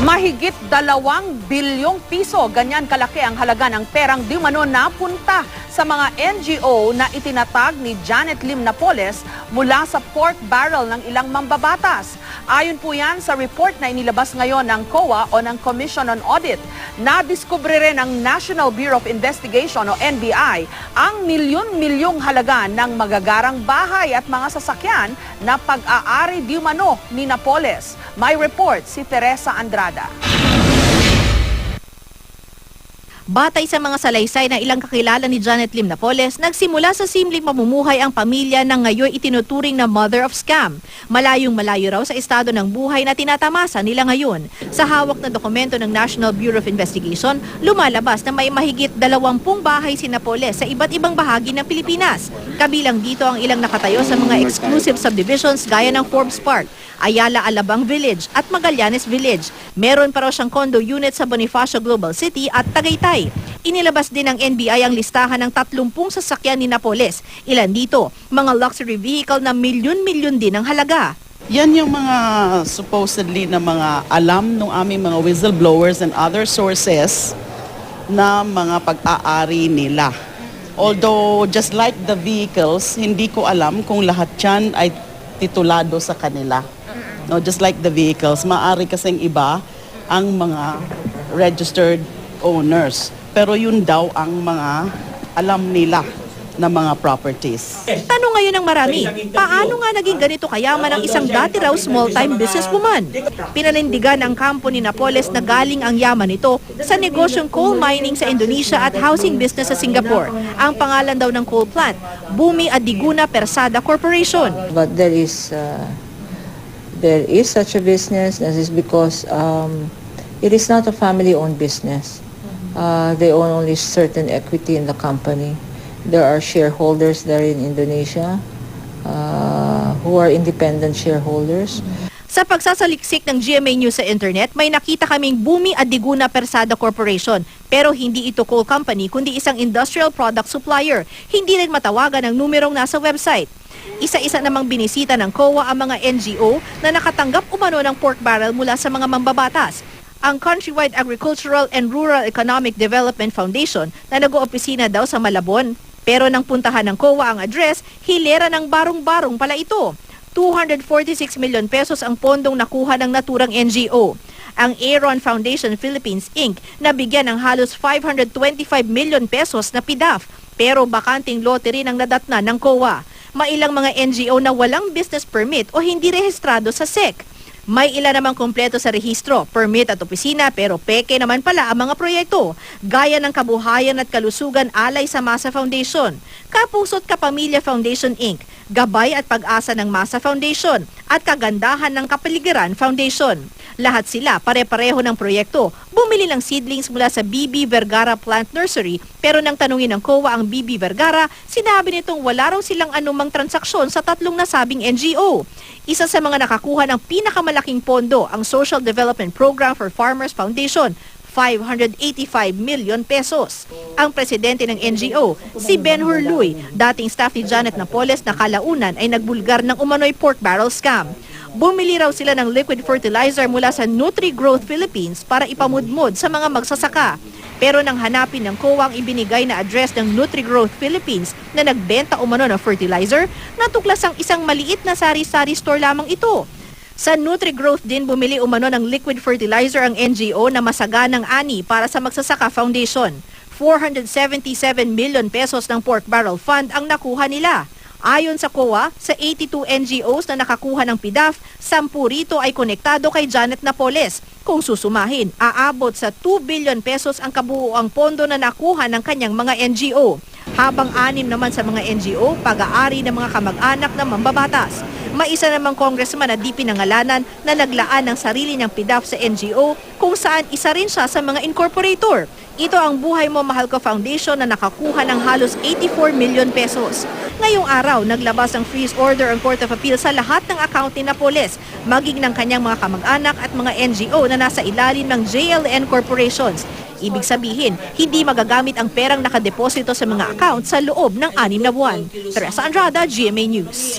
Mahigit 2 bilyong piso, ganyan kalaki ang halaga ng perang di umano napunta sa mga NGO na itinatag ni Janet Lim Napoles mula sa pork barrel ng ilang mambabatas. Ayon po yan sa report na inilabas ngayon ng COA o ng Commission on Audit. Nadiskubre rin ng National Bureau of Investigation o NBI ang milyon-milyong halaga ng magagarang bahay at mga sasakyan na pag-aari di umano ni Napoles. May report si Teresa Andrada. Batay sa mga salaysay ng ilang kakilala ni Janet Lim Napoles, nagsimula sa simpleng pamumuhay ang pamilya na ngayon itinuturing na mother of scam. Malayong-malayo raw sa estado ng buhay na tinatamasa nila ngayon. Sa hawak na dokumento ng National Bureau of Investigation, lumalabas na may mahigit 20 bahay si Napoles sa iba't ibang bahagi ng Pilipinas. Kabilang dito ang ilang nakatayo sa mga exclusive subdivisions gaya ng Forbes Park, Ayala Alabang Village at Magallanes Village. Meron pa raw siyang condo unit sa Bonifacio Global City at Tagaytay. Inilabas din ng NBI ang listahan ng 30 sasakyan ni Napoles. Ilan dito, mga luxury vehicle na milyon-milyon din ang halaga. Yan yung mga supposedly na mga alam ng aming mga whistleblowers and other sources na mga pag-aari nila. Although just like the vehicles, hindi ko alam kung lahat yan ay titulado sa kanila. No, just like the vehicles, maaari kasing iba ang mga registered owners. Pero yun daw ang mga alam nila na mga properties. Tanong ngayon ng marami, paano nga naging ganito kayaman ang isang dati raw small-time businesswoman? Pinanindigan ng kampo ni Napoles na galing ang yaman nito sa negosyong coal mining sa Indonesia at housing business sa Singapore. Ang pangalan daw ng coal plant, Bumi Adiguna Persada Corporation. But there is such a business. That is because it is not a family-owned business. They own only certain equity in the company. There are shareholders there in Indonesia who are independent shareholders. Sa pagsasaliksik ng GMA News sa internet, may nakita kaming Bumi Adiguna Persada Corporation. Pero hindi ito coal company, kundi isang industrial product supplier. Hindi rin matawagan ang numerong nasa website. Isa-isa namang binisita ng COA ang mga NGO na nakatanggap umano ng pork barrel mula sa mga mambabatas. Ang Countrywide Agricultural and Rural Economic Development Foundation na nag-oopisina daw sa Malabon. Pero nang puntahan ng COA ang address, hilera ng barong-barong pala ito. 246 million pesos ang pondong nakuha ng naturang NGO. Ang Aaron Foundation Philippines Inc. nabigyan ng halos 525 million pesos na PDAF. Pero bakanting lote rin ang nadatna ng COA. Mailang mga NGO na walang business permit o hindi rehistrado sa SEC. May ilan namang kompleto sa rehistro, permit at opisina pero peke naman pala ang mga proyekto, gaya ng Kabuhayan at Kalusugan Alay sa Masa Foundation, Kapuso't Kapamilya Foundation Inc., Gabay at Pag-asa ng Masa Foundation at Kagandahan ng Kapaligiran Foundation. Lahat sila pare-pareho ng proyekto, bumili ng seedlings mula sa BB Vergara Plant Nursery pero nang tanungin ng COA ang BB Vergara, sinabi nitong wala raw silang anumang transaksyon sa 3 nasabing NGO. Isa sa mga nakakuha ng pinakamalaking pondo ang Social Development Program for Farmers Foundation, 585 million pesos. Ang presidente ng NGO, si Ben Hurluy, dating staff ni Janet Napoles na kalaunan ay nagbulgar ng umano'y pork barrel scam. Bumili raw sila ng liquid fertilizer mula sa Nutri-Growth Philippines para ipamudmod sa mga magsasaka. Pero nang hanapin ng COA ang ibinigay na address ng Nutri-Growth Philippines na nagbenta umano ng fertilizer, natuklas ang isang maliit na sari-sari store lamang ito. Sa Nutri-Growth din bumili umano ng liquid fertilizer ang NGO na Masaganang Ani para sa Magsasaka Foundation. 477 million pesos ng pork barrel fund ang nakuha nila. Ayon sa COA, sa 82 NGOs na nakakuha ng PDAF, 10 rito ay konektado kay Janet Napoles. Kung susumahin, aabot sa 2 billion pesos ang kabuuang pondo na nakuha ng kanyang mga NGO. Habang 6 naman sa mga NGO, pag-aari ng mga kamag-anak ng mambabatas. May isa namang congressman na di pinangalanan na naglaan ng sarili niyang PDAF sa NGO kung saan isa rin siya sa mga incorporator. Ito ang Buhay Mo Mahal Ko Foundation na nakakuha ng halos 84 million pesos. Ngayong araw, naglabas ang freeze order ang Court of Appeal sa lahat ng account ni Napoles, maging ng kanyang mga kamag-anak at mga NGO na nasa ilalim ng JLN corporations. Ibig sabihin, hindi magagamit ang perang nakadeposito sa mga account sa loob ng 6 na buwan. Teresa Andrada, GMA News.